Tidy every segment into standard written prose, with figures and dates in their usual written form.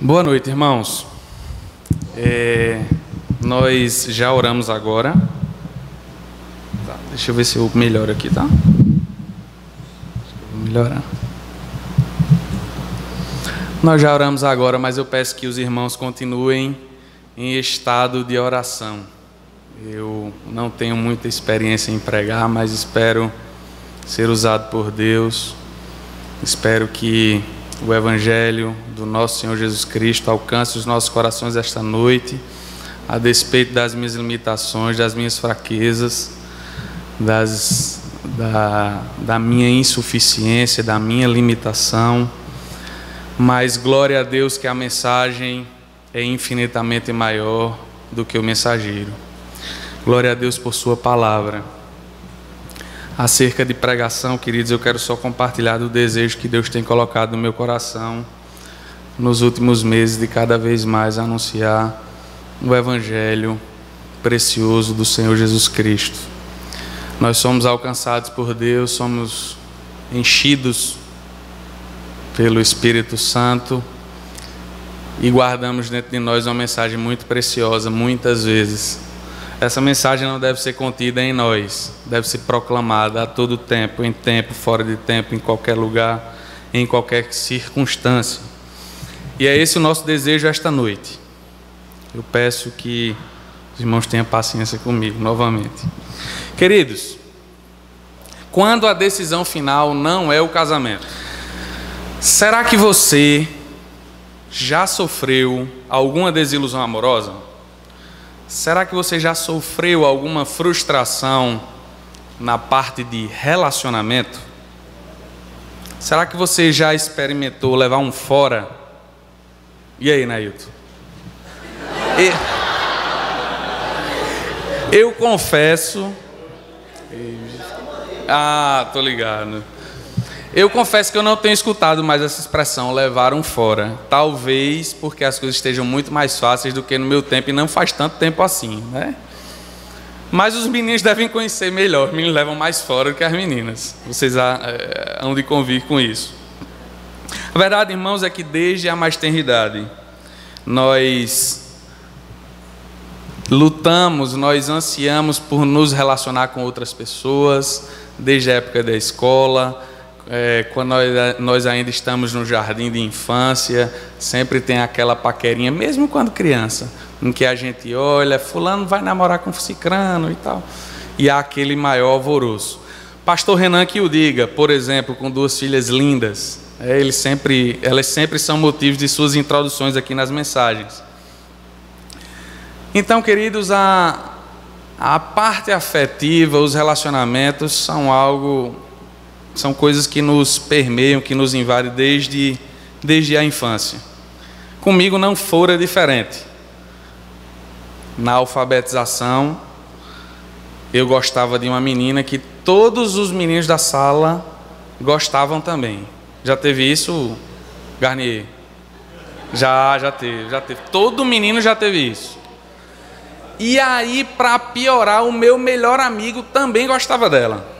Boa noite, irmãos. Nós já oramos agora. Tá, deixa eu ver se eu melhoro aqui, tá? Vou melhorar. Nós já oramos agora, mas eu peço que os irmãos continuem em estado de oração. Eu não tenho muita experiência em pregar, mas espero ser usado por Deus. Espero que o Evangelho do nosso Senhor Jesus Cristo alcance os nossos corações esta noite, a despeito das minhas limitações, das minhas fraquezas, da minha insuficiência, da minha limitação. Mas glória a Deus que a mensagem é infinitamente maior do que o mensageiro. Glória a Deus por sua palavra. Acerca de pregação, queridos, eu quero só compartilhar do desejo que Deus tem colocado no meu coração nos últimos meses, de cada vez mais anunciar o Evangelho precioso do Senhor Jesus Cristo. Nós somos alcançados por Deus, somos enchidos pelo Espírito Santo e guardamos dentro de nós uma mensagem muito preciosa, muitas vezes. Essa mensagem não deve ser contida em nós, deve ser proclamada a todo tempo, em tempo, fora de tempo, em qualquer lugar, em qualquer circunstância. E é esse o nosso desejo esta noite. Eu peço que os irmãos tenham paciência comigo novamente. Queridos, quando a decisão final não é o casamento, será que você já sofreu alguma desilusão amorosa? Será que você já sofreu alguma frustração na parte de relacionamento? Será que você já experimentou levar um fora? E aí, Nailton? Eu confesso... tô ligado. Eu confesso que eu não tenho escutado mais essa expressão, levar um fora. Talvez porque as coisas estejam muito mais fáceis do que no meu tempo, e não faz tanto tempo assim, né? Mas os meninos devem conhecer melhor, os meninos levam mais fora do que as meninas. Vocês hão de convir com isso. A verdade, irmãos, é que desde a mais tenra idade, nós lutamos, nós ansiamos por nos relacionar com outras pessoas, desde a época da escola. Quando nós ainda estamos no jardim de infância, sempre tem aquela paquerinha, mesmo quando criança, em que a gente olha, fulano vai namorar com cicrano e tal, e há aquele maior alvoroço. Pastor Renan que o diga, por exemplo, com duas filhas lindas, elas sempre são motivos de suas introduções aqui nas mensagens. Então, queridos, a parte afetiva, os relacionamentos são coisas que nos permeiam, que nos invadem desde a infância. Comigo não fora diferente. Na alfabetização, eu gostava de uma menina que todos os meninos da sala gostavam também. Já teve isso, Garnier? Já teve. Todo menino já teve isso. E aí, para piorar, o meu melhor amigo também gostava dela.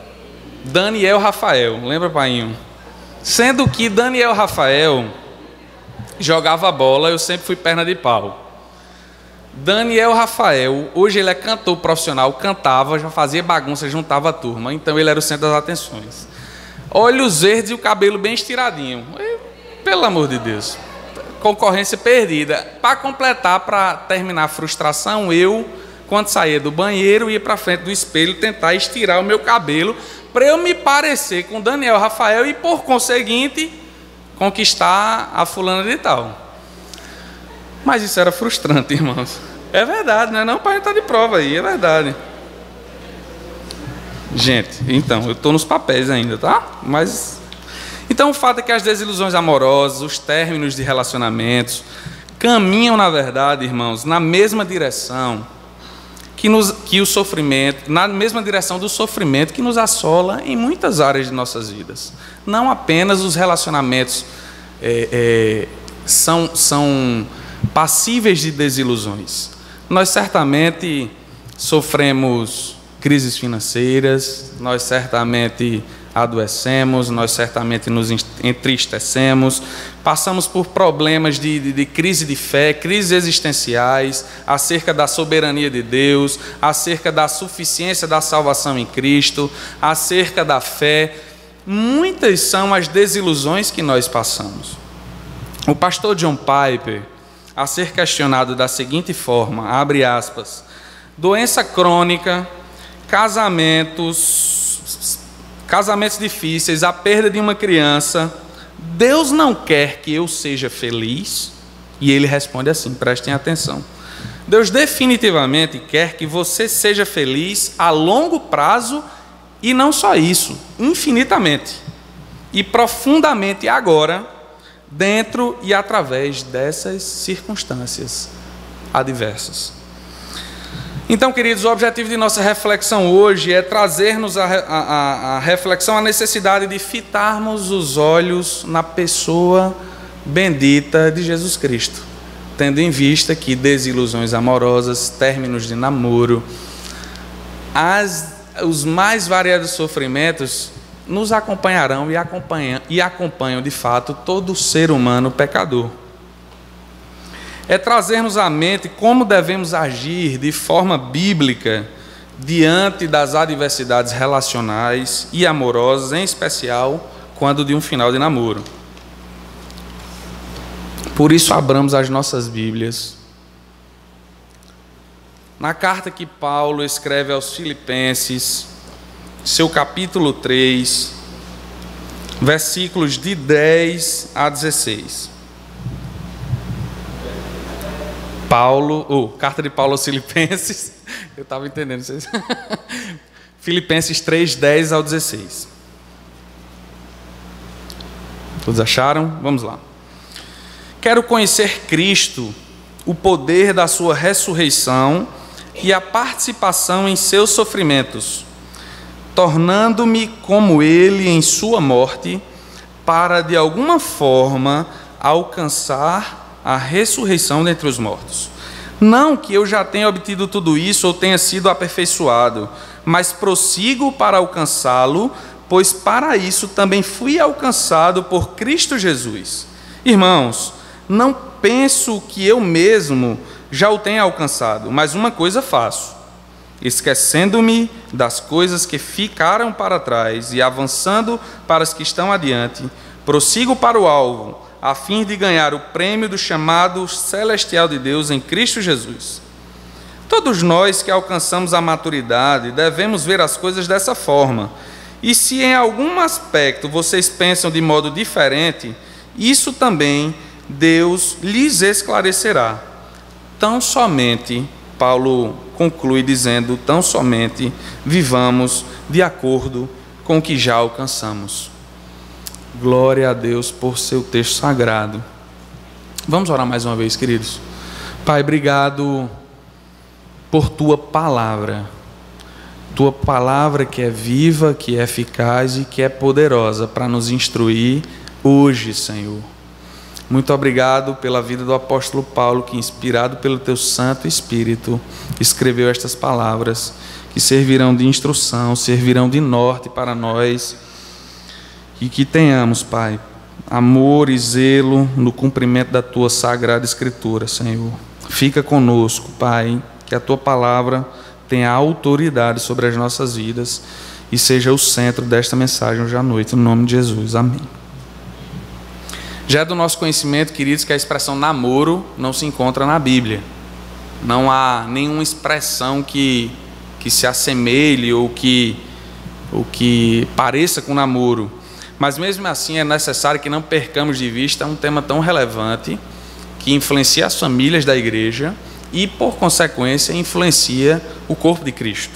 Daniel Rafael, lembra, painho? Sendo que Daniel Rafael jogava bola, eu sempre fui perna de pau. Daniel Rafael, hoje ele é cantor profissional, cantava, já fazia bagunça, juntava a turma, então ele era o centro das atenções. Olhos verdes e o cabelo bem estiradinho. Pelo amor de Deus, concorrência perdida. Para completar, para terminar a frustração, eu, quando saía do banheiro, ia para frente do espelho tentar estirar o meu cabelo para eu me parecer com Daniel Rafael e, por conseguinte, conquistar a fulana de tal. Mas isso era frustrante, irmãos. É verdade, não é não? O pai está de prova aí, é verdade. Gente, então, eu estou nos papéis ainda, tá? Mas... Então, o fato é que as desilusões amorosas, os términos de relacionamentos, caminham, na verdade, irmãos, na mesma direção que o sofrimento, na mesma direção do sofrimento que nos assola em muitas áreas de nossas vidas. Não apenas os relacionamentos são passíveis de desilusões. Nós certamente sofremos crises financeiras, nós certamente adoecemos, nós certamente nos entristecemos, passamos por problemas de crise de fé, crises existenciais, acerca da soberania de Deus, acerca da suficiência da salvação em Cristo, acerca da fé. Muitas são as desilusões que nós passamos. O pastor John Piper, a ser questionado da seguinte forma, abre aspas, doença crônica, casamentos difíceis, a perda de uma criança, Deus não quer que eu seja feliz? E ele responde assim, prestem atenção. Deus definitivamente quer que você seja feliz a longo prazo e não só isso, infinitamente e profundamente agora, dentro e através dessas circunstâncias adversas. Então, queridos, o objetivo de nossa reflexão hoje é trazer-nos a reflexão, a necessidade de fitarmos os olhos na pessoa bendita de Jesus Cristo, tendo em vista que desilusões amorosas, términos de namoro, os mais variados sofrimentos nos acompanharão e acompanham de fato todo ser humano pecador. É trazermos à mente como devemos agir de forma bíblica diante das adversidades relacionais e amorosas, em especial quando de um final de namoro. Por isso, abramos as nossas Bíblias na carta que Paulo escreve aos Filipenses, seu capítulo 3, versículos de 10 a 16. Carta de Paulo aos Filipenses, eu estava entendendo vocês. Filipenses 3, 10 ao 16. Todos acharam? Vamos lá. Quero conhecer Cristo, o poder da sua ressurreição e a participação em seus sofrimentos, tornando-me como ele em sua morte, para de alguma forma alcançar a ressurreição dentre os mortos. Não que eu já tenha obtido tudo isso ou tenha sido aperfeiçoado, mas prossigo para alcançá-lo, pois para isso também fui alcançado por Cristo Jesus. Irmãos, não penso que eu mesmo já o tenha alcançado, mas uma coisa faço, esquecendo-me das coisas que ficaram para trás e avançando para as que estão adiante, prossigo para o alvo, a fim de ganhar o prêmio do chamado celestial de Deus em Cristo Jesus. Todos nós que alcançamos a maturidade devemos ver as coisas dessa forma. E se em algum aspecto vocês pensam de modo diferente, isso também Deus lhes esclarecerá. Tão somente, Paulo conclui dizendo, tão somente vivamos de acordo com o que já alcançamos. Glória a Deus por seu texto sagrado. Vamos orar mais uma vez, queridos. Pai, obrigado por tua palavra que é viva, que é eficaz e que é poderosa para nos instruir hoje, Senhor. Muito obrigado pela vida do apóstolo Paulo, que, inspirado pelo teu Santo Espírito, escreveu estas palavras, que servirão de instrução, servirão de norte para nós, e que tenhamos, Pai, amor e zelo no cumprimento da tua sagrada Escritura, Senhor. Fica conosco, Pai, que a tua palavra tenha autoridade sobre as nossas vidas e seja o centro desta mensagem hoje à noite, no nome de Jesus. Amém. Já é do nosso conhecimento, queridos, que a expressão namoro não se encontra na Bíblia. Não há nenhuma expressão que se assemelhe ou que pareça com namoro. Mas mesmo assim é necessário que não percamos de vista um tema tão relevante que influencia as famílias da igreja e, por consequência, influencia o corpo de Cristo.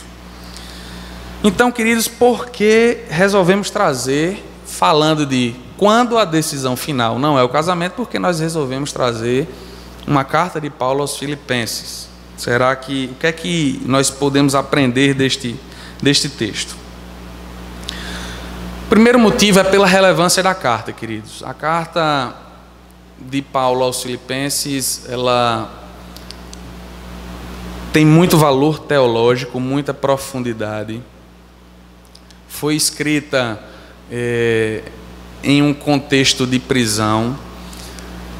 Então, queridos, por que resolvemos trazer, falando de quando a decisão final não é o casamento, porque nós resolvemos trazer uma carta de Paulo aos Filipenses? O que é que nós podemos aprender deste texto? O primeiro motivo é pela relevância da carta, queridos. A carta de Paulo aos Filipenses, ela tem muito valor teológico, muita profundidade. Foi escrita em um contexto de prisão,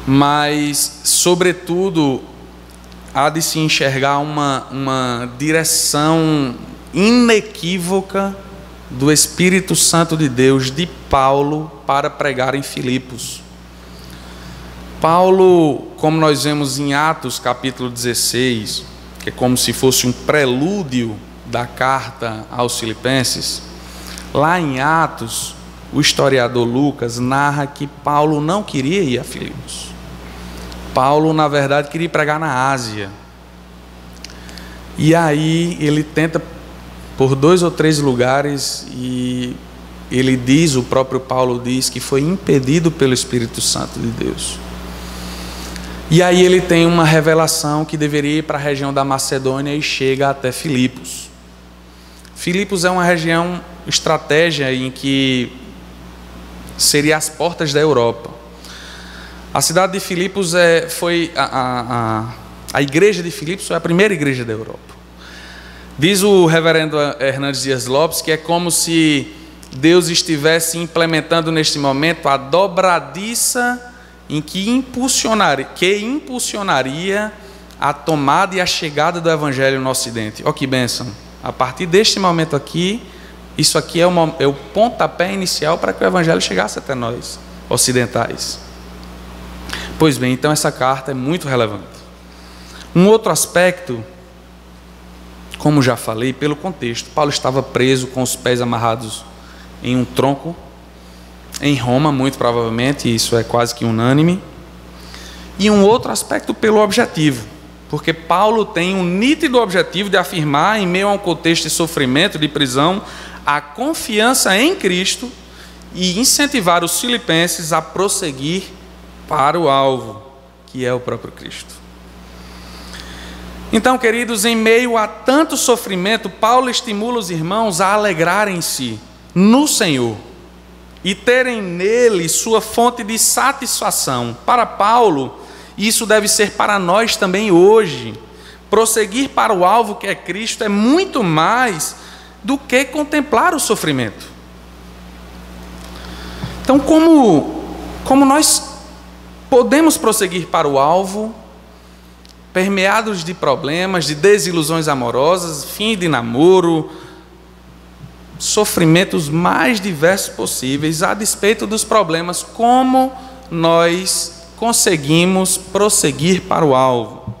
mas, sobretudo, há de se enxergar uma direção inequívoca do Espírito Santo de Deus, de Paulo, para pregar em Filipos. Paulo, como nós vemos em Atos capítulo 16, que é como se fosse um prelúdio da carta aos Filipenses, lá em Atos, o historiador Lucas narra que Paulo não queria ir a Filipos. Paulo, na verdade, queria pregar na Ásia. E aí ele tenta por 2 ou 3 lugares e ele diz, o próprio Paulo diz, que foi impedido pelo Espírito Santo de Deus. E aí ele tem uma revelação que deveria ir para a região da Macedônia e chega até Filipos. Filipos é uma região estratégica em que seria as portas da Europa. A cidade de Filipos foi a igreja de Filipos foi a primeira igreja da Europa. Diz o reverendo Hernandes Dias Lopes que é como se Deus estivesse implementando neste momento a dobradiça em que impulsionaria a tomada e a chegada do Evangelho no Ocidente. Ó, que bênção! A partir deste momento aqui, isso aqui é o pontapé inicial para que o Evangelho chegasse até nós, ocidentais. Pois bem, então essa carta é muito relevante. Um outro aspecto, como já falei, pelo contexto, Paulo estava preso com os pés amarrados em um tronco, em Roma, muito provavelmente, isso é quase que unânime. E um outro aspecto pelo objetivo, porque Paulo tem um nítido objetivo de afirmar, em meio a um contexto de sofrimento, de prisão, a confiança em Cristo e incentivar os filipenses a prosseguir para o alvo, que é o próprio Cristo. Então, queridos, em meio a tanto sofrimento, Paulo estimula os irmãos a alegrarem-se no Senhor e terem nele sua fonte de satisfação. Para Paulo, isso deve ser para nós também hoje. Prosseguir para o alvo que é Cristo é muito mais do que contemplar o sofrimento. Então, como nós podemos prosseguir para o alvo, permeados de problemas, de desilusões amorosas, fim de namoro, sofrimentos mais diversos possíveis, a despeito dos problemas, como nós conseguimos prosseguir para o alvo?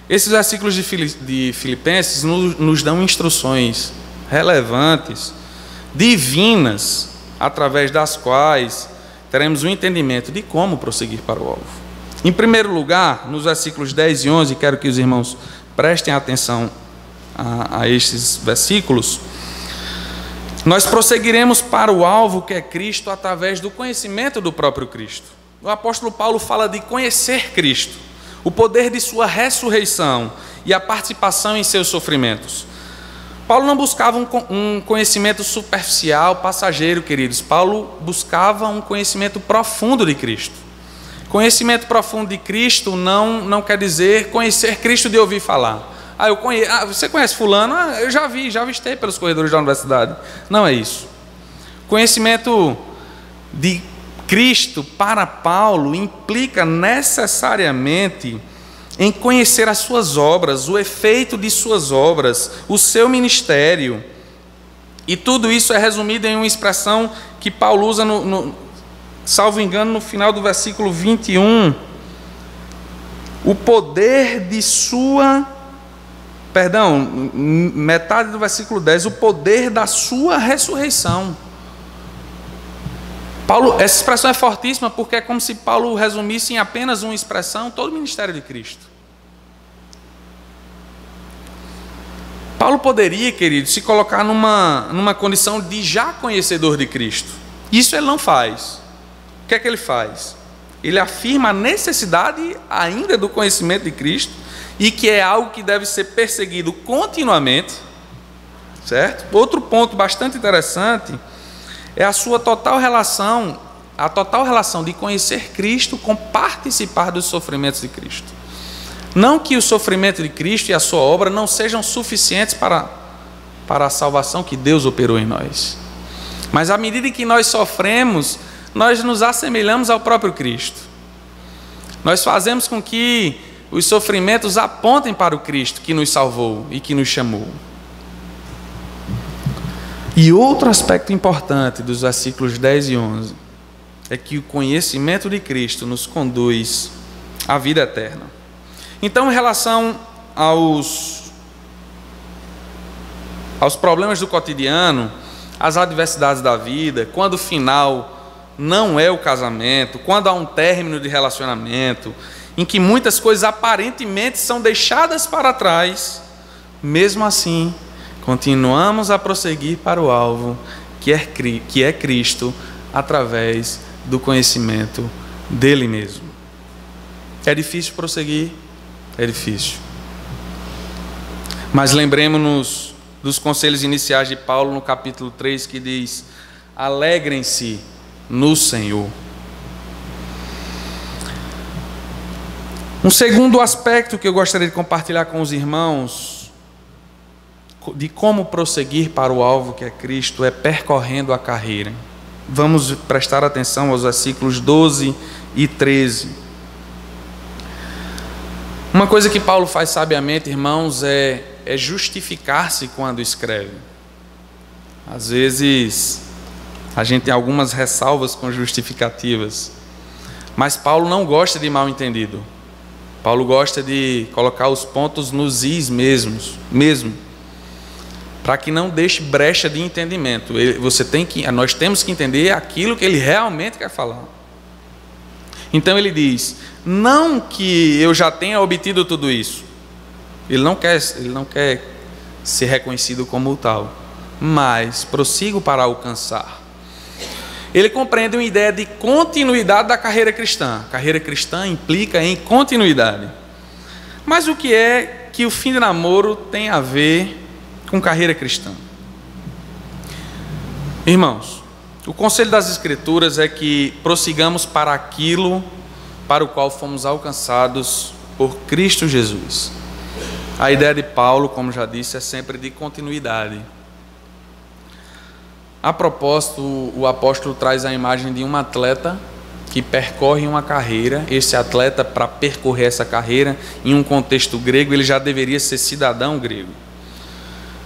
Esses versículos de Filipenses nos dão instruções relevantes, divinas, através das quais teremos um entendimento de como prosseguir para o alvo. Em primeiro lugar, nos versículos 10 e 11, quero que os irmãos prestem atenção a estes versículos. Nós prosseguiremos para o alvo que é Cristo através do conhecimento do próprio Cristo. O apóstolo Paulo fala de conhecer Cristo, o poder de sua ressurreição e a participação em seus sofrimentos. Paulo não buscava um conhecimento superficial, passageiro, queridos. Paulo buscava um conhecimento profundo de Cristo. Conhecimento profundo de Cristo não quer dizer conhecer Cristo de ouvir falar. Você conhece fulano? Eu já avistei pelos corredores da universidade. Não é isso. Conhecimento de Cristo para Paulo implica necessariamente em conhecer as suas obras, o efeito de suas obras, o seu ministério. E tudo isso é resumido em uma expressão que Paulo usa, salvo engano, no final do versículo 21. O poder de sua... metade do versículo 10, o poder da sua ressurreição. Essa expressão é fortíssima porque é como se Paulo resumisse em apenas uma expressão todo o ministério de Cristo. Paulo poderia, querido, se colocar numa condição de já conhecedor de Cristo. Isso ele não faz. O que é que ele faz? Ele afirma a necessidade ainda do conhecimento de Cristo e que é algo que deve ser perseguido continuamente, certo? Outro ponto bastante interessante é a total relação de conhecer Cristo com participar dos sofrimentos de Cristo. Não que o sofrimento de Cristo e a sua obra não sejam suficientes para a salvação que Deus operou em nós. Mas à medida que nós sofremos, nós nos assemelhamos ao próprio Cristo. Nós fazemos com que os sofrimentos apontem para o Cristo que nos salvou e que nos chamou. E outro aspecto importante dos versículos 10 e 11 é que o conhecimento de Cristo nos conduz à vida eterna. Então, em relação aos problemas do cotidiano, às adversidades da vida, quando o final não é o casamento, quando há um término de relacionamento, em que muitas coisas aparentemente são deixadas para trás, mesmo assim, continuamos a prosseguir para o alvo, que é Cristo, através do conhecimento dele mesmo. É difícil prosseguir? É difícil. Mas lembremos-nos dos conselhos iniciais de Paulo no capítulo 3, que diz: alegrem-se no Senhor. Um segundo aspecto que eu gostaria de compartilhar com os irmãos, de como prosseguir para o alvo que é Cristo, é percorrendo a carreira. Vamos prestar atenção aos versículos 12 e 13. Uma coisa que Paulo faz sabiamente, irmãos, é justificar-se quando escreve. Às vezes, a gente tem algumas ressalvas com justificativas, mas Paulo não gosta de mal entendido. Paulo gosta de colocar os pontos nos is mesmo, para que não deixe brecha de entendimento. Nós temos que entender aquilo que ele realmente quer falar. Então ele diz: não que eu já tenha obtido tudo isso. Ele não quer ser reconhecido como tal, mas prossigo para alcançar. Ele compreende uma ideia de continuidade da carreira cristã. A carreira cristã implica em continuidade. Mas o que é que o fim de namoro tem a ver com carreira cristã? Irmãos, o conselho das Escrituras é que prossigamos para aquilo para o qual fomos alcançados por Cristo Jesus. A ideia de Paulo, como já disse, é sempre de continuidade. A propósito, o apóstolo traz a imagem de um atleta que percorre uma carreira. Esse atleta, para percorrer essa carreira, em um contexto grego, ele já deveria ser cidadão grego.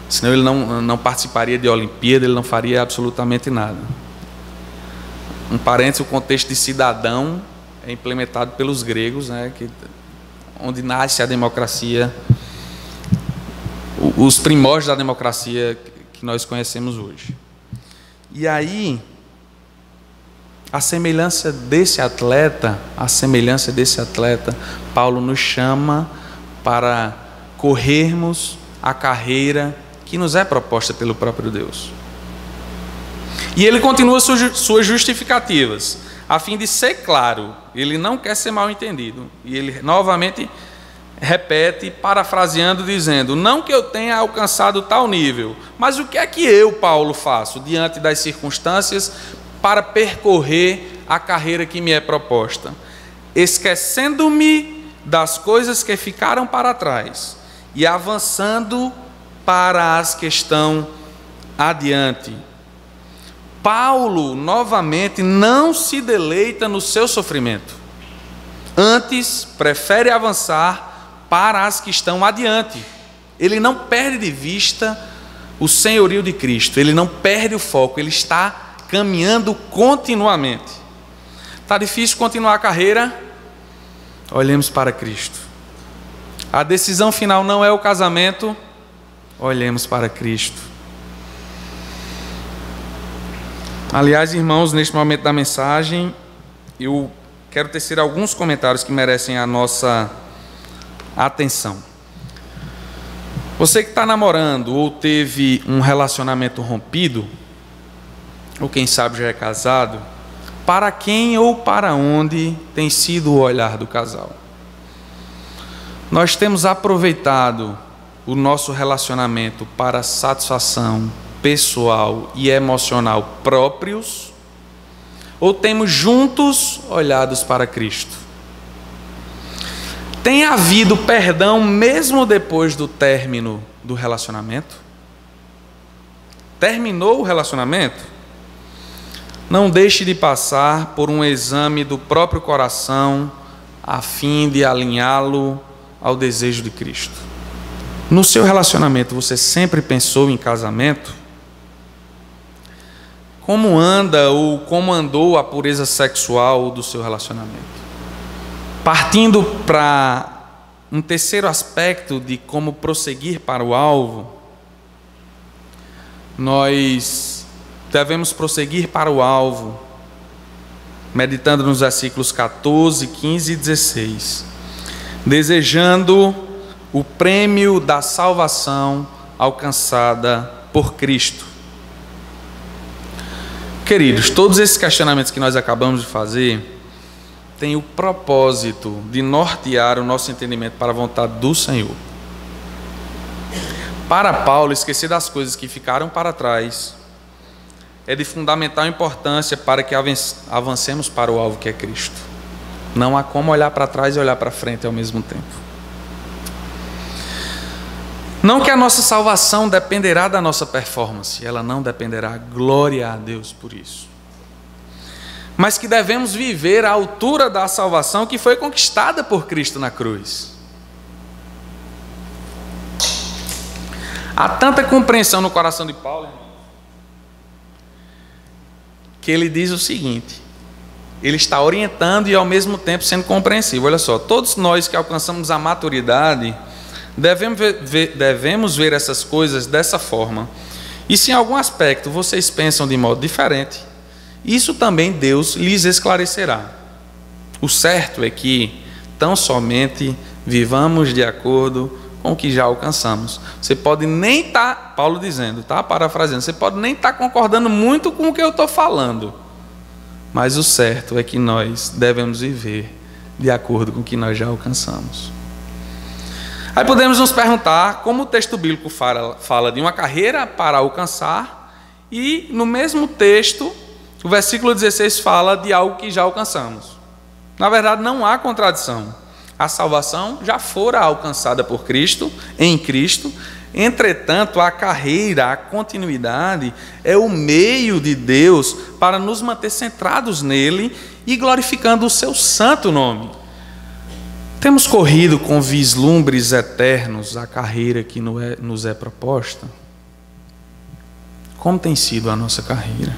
Senão ele não participaria de Olimpíada, ele não faria absolutamente nada. Um parênteses, o contexto de cidadão é implementado pelos gregos, né, onde nasce a democracia, os primórdios da democracia que nós conhecemos hoje. E aí, a semelhança desse atleta, Paulo nos chama para corrermos a carreira que nos é proposta pelo próprio Deus. E ele continua suas justificativas, a fim de ser claro. Ele não quer ser mal entendido. E ele novamente repete, parafraseando, dizendo: não que eu tenha alcançado tal nível, mas o que é que eu, Paulo, faço diante das circunstâncias para percorrer a carreira que me é proposta? Esquecendo-me das coisas que ficaram para trás e avançando para as que estão adiante. Paulo, novamente, não se deleita no seu sofrimento. Antes, prefere avançar para as que estão adiante. Ele não perde de vista o senhorio de Cristo. Ele não perde o foco. Ele está caminhando continuamente. Está difícil continuar a carreira? Olhemos para Cristo. A decisão final não é o casamento? Olhemos para Cristo. Aliás, irmãos, neste momento da mensagem, eu quero tecer alguns comentários que merecem a nossa atenção. Você que está namorando ou teve um relacionamento rompido, ou quem sabe já é casado, para quem ou para onde tem sido o olhar do casal? Nós temos aproveitado o nosso relacionamento para satisfação pessoal e emocional próprios, ou temos juntos olhados para Cristo? Tem havido perdão mesmo depois do término do relacionamento? Terminou o relacionamento? não deixe de passar por um exame do próprio coração, a fim de alinhá-lo ao desejo de Cristo. No seu relacionamento, você sempre pensou em casamento? Como anda ou como andou a pureza sexual do seu relacionamento? Partindo para um terceiro aspecto de como prosseguir para o alvo, nós devemos prosseguir para o alvo, meditando nos versículos 14, 15 e 16, desejando o prêmio da salvação alcançada por Cristo. Queridos, todos esses questionamentos que nós acabamos de fazer têm o propósito de nortear o nosso entendimento para a vontade do Senhor. Para Paulo, esquecer das coisas que ficaram para trás é de fundamental importância para que avancemos para o alvo que é Cristo. Não há como olhar para trás e olhar para frente ao mesmo tempo. Não que a nossa salvação dependerá da nossa performance, ela não dependerá, glória a Deus por isso. Mas que devemos viver à altura da salvação que foi conquistada por Cristo na cruz. Há tanta compreensão no coração de Paulo, irmão, que ele diz o seguinte: ele está orientando e ao mesmo tempo sendo compreensivo. Olha só, todos nós que alcançamos a maturidade devemos ver essas coisas dessa forma. E se em algum aspecto vocês pensam de modo diferente, isso também Deus lhes esclarecerá. O certo é que tão somente vivamos de acordo com o que já alcançamos. Você pode nem estar, Paulo dizendo, tá? Parafraseando, você pode nem estar concordando muito com o que eu estou falando, mas o certo é que nós devemos viver de acordo com o que nós já alcançamos. Aí podemos nos perguntar como o texto bíblico fala de uma carreira para alcançar, e no mesmo texto o versículo 16 fala de algo que já alcançamos. Na verdade, não há contradição. A salvação já fora alcançada por Cristo, em Cristo. Entretanto, a carreira, a continuidade, é o meio de Deus para nos manter centrados nele e glorificando o seu santo nome. Temos corrido com vislumbres eternos a carreira que nos é proposta? Como tem sido a nossa carreira?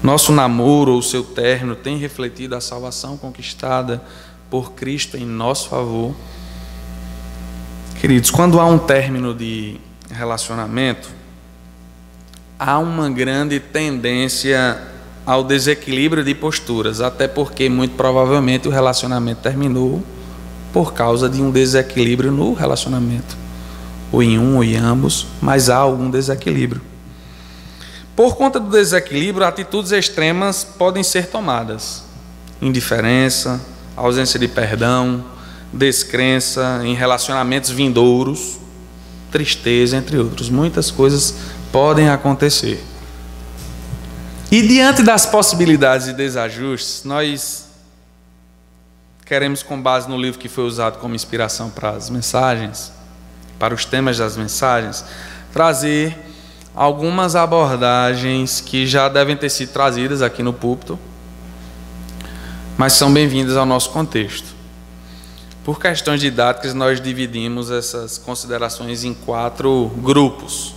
Nosso namoro ou seu término tem refletido a salvação conquistada por Cristo em nosso favor? Queridos, quando há um término de relacionamento, há uma grande tendência ao desequilíbrio de posturas, até porque muito provavelmente o relacionamento terminou por causa de um desequilíbrio no relacionamento, ou em um ou em ambos, mas há algum desequilíbrio. Por conta do desequilíbrio, atitudes extremas podem ser tomadas: indiferença, ausência de perdão, descrença em relacionamentos vindouros, tristeza, entre outros. Muitas coisas podem acontecer. E diante das possibilidades de desajustes, nós queremos, com base no livro que foi usado como inspiração para as mensagens, para os temas das mensagens, trazer algumas abordagens que já devem ter sido trazidas aqui no púlpito, mas são bem-vindas ao nosso contexto. Por questões didáticas, nós dividimos essas considerações em 4 grupos.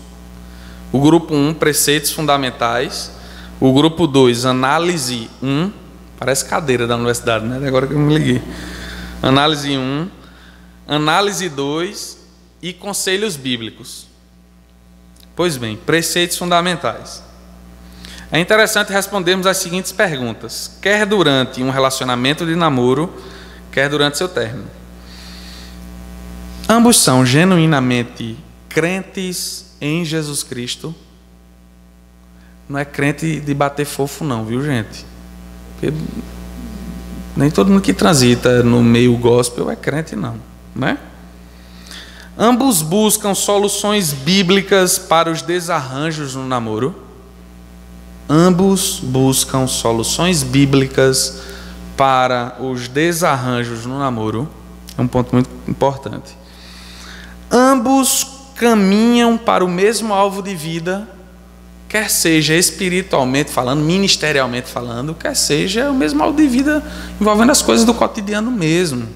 O grupo 1, preceitos fundamentais. O grupo 2, análise 1. Parece cadeira da universidade, né? Agora que eu me liguei. Análise 1. Análise 2 e conselhos bíblicos. Pois bem, preceitos fundamentais. É interessante respondermos as seguintes perguntas, quer durante um relacionamento de namoro, quer durante seu término. Ambos são genuinamente crentes em Jesus Cristo? Não é crente de bater fofo não, viu, gente? Porque nem todo mundo que transita no meio gospel é crente não, né? Ambos buscam soluções bíblicas para os desarranjos no namoro? Ambos buscam soluções bíblicas para os desarranjos no namoro? É um ponto muito importante. Ambos caminham para o mesmo alvo de vida? quer seja espiritualmente falando, ministerialmente falando, quer seja o mesmo modo de vida envolvendo as coisas do cotidiano mesmo.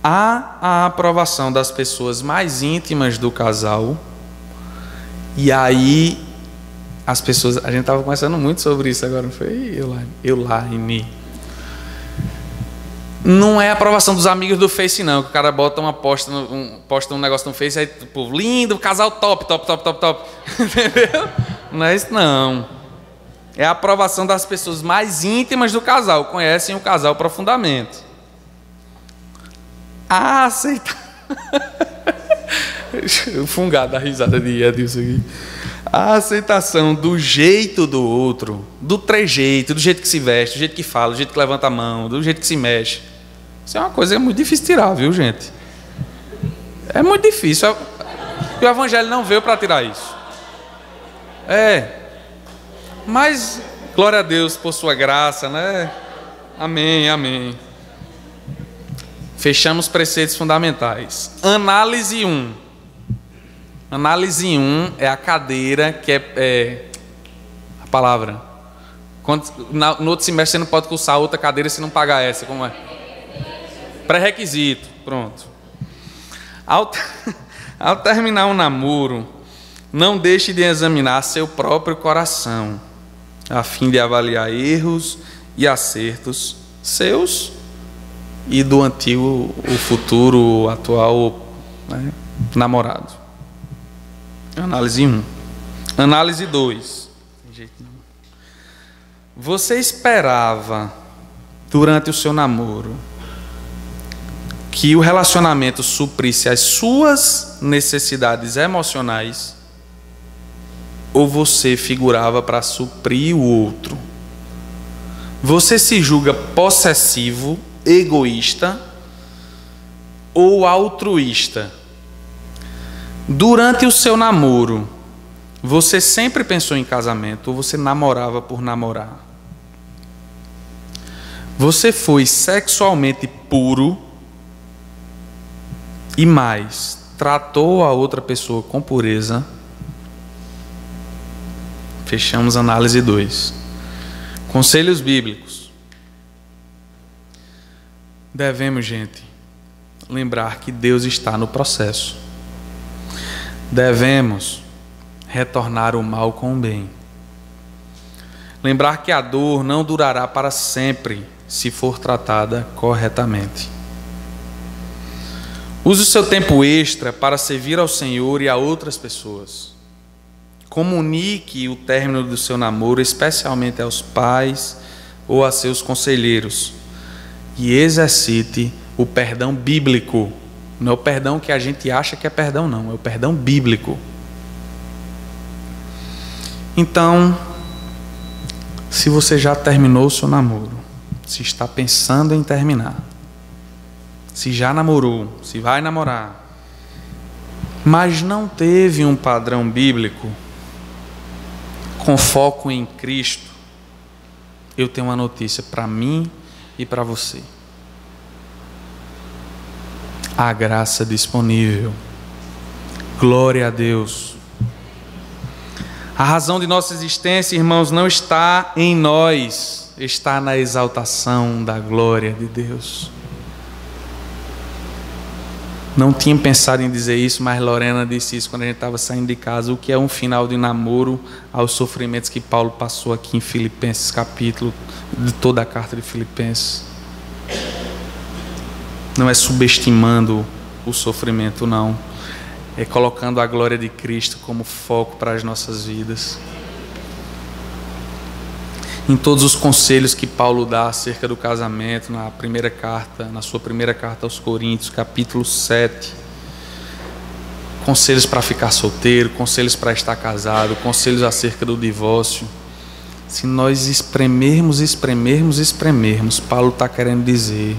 Há a aprovação das pessoas mais íntimas do casal, e aí as pessoas, a gente estava conversando muito sobre isso agora, não foi? Elaine. Não é a aprovação dos amigos do Face, não, que o cara bota posta um negócio no Face, aí tipo, lindo, casal top. Entendeu? Não é isso, não. É a aprovação das pessoas mais íntimas do casal, conhecem o casal profundamente. A aceitar. Fungado a risada de Edilson aqui. A aceitação do jeito do outro, do trejeito, do jeito que se veste, do jeito que fala, do jeito que levanta a mão, do jeito que se mexe. Isso é uma coisa muito difícil de tirar, viu, gente? É muito difícil. E o Evangelho não veio para tirar isso. Mas, glória a Deus por sua graça, né? Amém, amém. Fechamos preceitos fundamentais. Análise 1. Análise 1 é a cadeira que é a palavra. No outro semestre você não pode cursar outra cadeira se não pagar essa. Como é? Pré-requisito. Pronto. Ao terminar um namoro, não deixe de examinar seu próprio coração, a fim de avaliar erros e acertos seus e do antigo, o futuro, o atual, né, namorado. Análise 1. Análise 2. Você esperava, durante o seu namoro, que o relacionamento suprisse as suas necessidades emocionais, ou você figurava para suprir o outro? Você se julga possessivo, egoísta ou altruísta? Durante o seu namoro, você sempre pensou em casamento ou você namorava por namorar? Você foi sexualmente puro e mais, tratou a outra pessoa com pureza? Fechamos análise 2. Conselhos bíblicos. Devemos, gente, lembrar que Deus está no processo. Devemos retornar o mal com o bem. Lembrar que a dor não durará para sempre se for tratada corretamente. Use o seu tempo extra para servir ao Senhor e a outras pessoas. Comunique o término do seu namoro, especialmente aos pais ou a seus conselheiros. E exercite o perdão bíblico. Não é o perdão que a gente acha que é perdão, não. É o perdão bíblico. Então, se você já terminou o seu namoro, se está pensando em terminar, se já namorou, se vai namorar, mas não teve um padrão bíblico com foco em Cristo, eu tenho uma notícia para mim e para você. A graça disponível. Glória a Deus. A razão de nossa existência, irmãos, não está em nós, está na exaltação da glória de Deus. Não tinha pensado em dizer isso, mas Lorena disse isso quando a gente estava saindo de casa. O que é um final de namoro aos sofrimentos que Paulo passou aqui em Filipenses, capítulo de toda a carta de Filipenses. Não é subestimando o sofrimento, não. É colocando a glória de Cristo como foco para as nossas vidas. Em todos os conselhos que Paulo dá acerca do casamento, na sua primeira carta aos Coríntios, capítulo 7, conselhos para ficar solteiro, conselhos para estar casado, conselhos acerca do divórcio. Se nós espremermos, Paulo está querendo dizer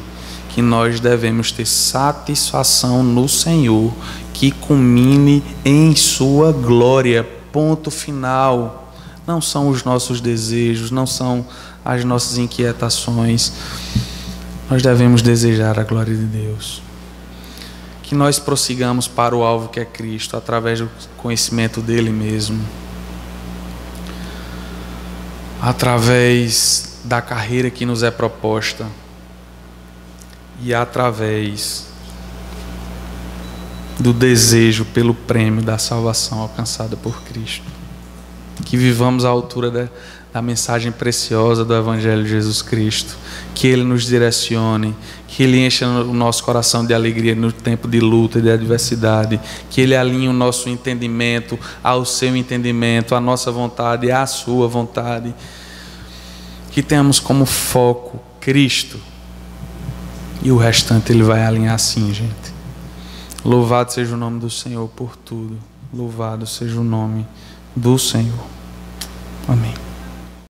que nós devemos ter satisfação no Senhor, que culmine em sua glória, ponto final. Não são os nossos desejos, não são as nossas inquietações. Nós devemos desejar a glória de Deus. que nós prossigamos para o alvo que é Cristo, através do conhecimento dele mesmo, através da carreira que nos é proposta e através do desejo pelo prêmio da salvação alcançada por Cristo. Que vivamos à altura da mensagem preciosa do Evangelho de Jesus Cristo, que Ele nos direcione, que Ele encha o nosso coração de alegria no tempo de luta e de adversidade, que Ele alinhe o nosso entendimento ao seu entendimento, a nossa vontade à sua vontade, que tenhamos como foco Cristo, e o restante Ele vai alinhar assim, gente. Louvado seja o nome do Senhor por tudo, louvado seja o nome do Senhor. Amém.